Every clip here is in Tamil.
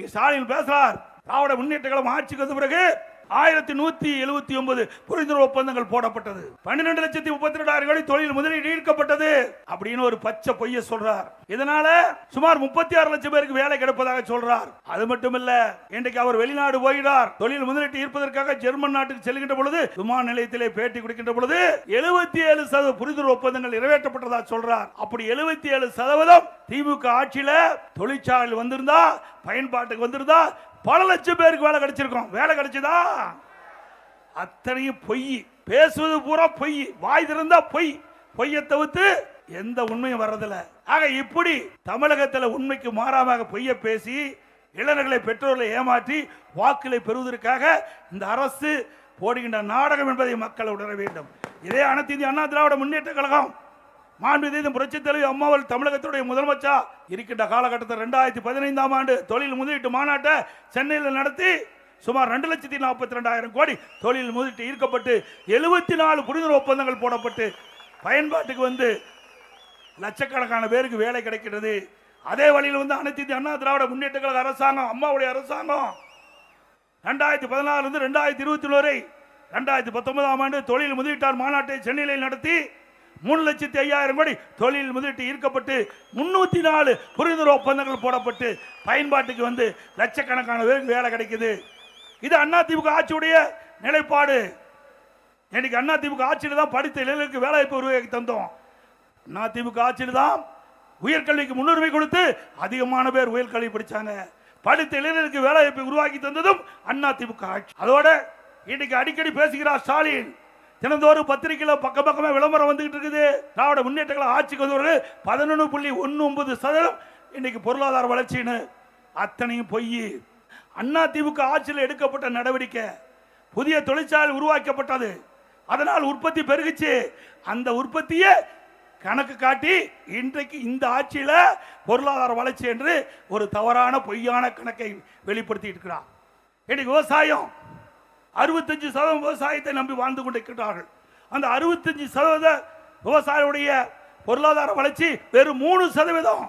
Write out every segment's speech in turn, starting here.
இன்னைக்கு ஸ்டாலின் பேசுறார், திராவிட முன்னேற்ற கழகம் ஆட்சிக்கு வந்த பிறகு 1179 புரிந்துணர்வு ஒப்பந்தங்கள் போடப்பட்டது. 12,32,000 கோடி தொழில் முதலீடு ஈர்க்கப்பட்டது அப்படின்னு ஒரு பச்சை பொய்ய சொல்றார். இதனால சுமார் 36 லட்சம் பேருக்கு வேலை கிடைப்பதாக சொல்றார். அது மட்டுமல்ல, இன்றைக்கு அவர் வெளிநாடு போகிறார். தொழில் முதலீட்டு ஈர்ப்பதற்காக ஜெர்மன் நாட்டுக்கு செல்கின்ற பொழுது விமான நிலையத்திலே பேட்டி கொடுக்கின்ற பொழுது 77% புரிந்துணர்வு ஒப்பந்தங்கள் நிறைவேற்றப்பட்டதா சொல்றார். அப்படி 77% திமுக ஆட்சியில தொழிற்சாலை வந்திருந்தா, பயன்பாட்டுக்கு வந்திருந்தா பல லட்சம் பேருக்கு வேலை கிடைச்சிருக்கும். வேலை கிடைச்சதா? அத்தனையும் பொய். பேசுவது பூரா பொய். வாய் திறந்தா பொய். பொய்யை தவிர்த்து எந்த உண்மையும் வர்றதில்ல. ஆக இப்படி தமிழகத்தில் உண்மைக்கு மாறாக பொய்யை பேசி இளைஞர்களை, பெற்றோர்களை ஏமாற்றி வாக்குகளை பெறுவதற்காக இந்த அரசு போடுகின்ற நாடகம் என்பதை மக்கள் உணர வேண்டும். இதே அனைத்து இந்திய அண்ணா திராவிட முன்னேற்ற கழகம் மாண்புமிகு புரட்சித் தலைவி அம்மாவள் தமிழகத்துடைய முதலமைச்சர் இருக்கின்ற காலகட்டத்தில் 2015ஆம் ஆண்டு தொழில் முதலீட்டு மாநாட்டை சென்னையில் நடத்தி சுமார் 2,42,000 கோடி தொழில் முதலீட்டு ஈர்க்கப்பட்டு 74 புரிந்துணர்வு ஒப்பந்தங்கள் போடப்பட்டு பயன்பாட்டுக்கு வந்து லட்சக்கணக்கான பேருக்கு வேலை கிடைக்கிறது. அதே வழியில் வந்து அனைத்து இந்திய அண்ணா திராவிட முன்னேற்ற கழக அரசாங்கம், அம்மாவுடைய அரசாங்கம் 2014 2021 வரை 2019ஆம் ஆண்டு தொழில் முதலீட்டாளர் மாநாட்டை சென்னையில் நடத்தி 3,05,000 கோடி தொழில் முதலீட்டு ஈர்க்கப்பட்டு 304 புரிந்துணர்வு ஒப்பந்தங்கள் போடப்பட்டு பயன்பாட்டுக்கு வந்து லட்சக்கணக்கான பேருக்கு வேலை கிடைக்குது. இது அதிமுக ஆட்சியுடைய நிலைப்பாடு. இன்னைக்கு அதிமுக ஆட்சியில் தான் படித்த இளைஞர்களுக்கு வேலை வாய்ப்பு உருவாக்கி தந்தோம். அதிமுக ஆட்சியில் தான் உயர்கல்விக்கு முன்னுரிமை கொடுத்து அதிகமான பேர் உயர்கல்வி படிச்சாங்க. படித்த இளைஞர்களுக்கு வேலை வாய்ப்பை உருவாக்கி தந்ததும் அதிமுக ஆட்சி. அதோட இன்னைக்கு அடிக்கடி பேசுகிறார் ஸ்டாலின். தினந்தோறும் பத்திரிகையில் பக்கமே விளம்பரம் வந்துகிட்டு இருக்குது. திராவிட முன்னேற்ற கழகம் ஆட்சிக்கு வந்தவர்கள் 11.19% இன்னைக்கு பொருளாதார வளர்ச்சின்னு. அத்தனையும் பொய். அதிமுக ஆட்சியில் எடுக்கப்பட்ட நடவடிக்கை, புதிய தொழிற்சாலை உருவாக்கப்பட்டது, அதனால் உற்பத்தி பெருகிச்சு. அந்த உற்பத்தியை கணக்கு காட்டி இன்றைக்கு இந்த ஆட்சியில் பொருளாதார வளர்ச்சி என்று ஒரு தவறான பொய்யான கணக்கை வெளிப்படுத்தி இருக்கிறார். இன்னைக்கு விவசாயம் 65% விவசாயத்தை நம்பி வாழ்ந்து கொண்டிருக்கிறார்கள். அந்த 65% விவசாயியுடைய பொருளாதார வளர்ச்சி வெறும் 3%.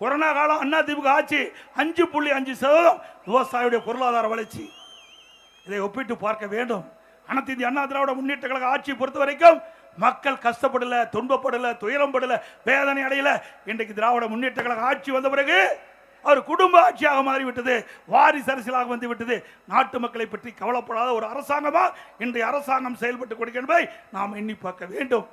கொரோனா காலம் அதிமுக ஆட்சி 5.5% விவசாயியுடைய பொருளாதார வளர்ச்சி. இதை ஒப்பிட்டு பார்க்க வேண்டும். அனைத்து இந்திய அண்ணா திராவிட முன்னேற்ற கழக ஆட்சியை பொறுத்த வரைக்கும் மக்கள் கஷ்டப்படல, துன்பப்படல, துயரம்படல, வேதனை அடையல. இன்றைக்கு திராவிட முன்னேற்ற கழக ஆட்சி வந்த பிறகு அவர் குடும்ப ஆட்சியாக மாறிவிட்டது, வாரிசு அரசியலாக வந்துவிட்டது. நாட்டு மக்களை பற்றி கவலைப்படாத ஒரு அரசாங்கமா இன்றைய அரசாங்கம் செயல்பட்டுக் கொடுக்கின்றதை நாம் எண்ணி பார்க்க வேண்டும்.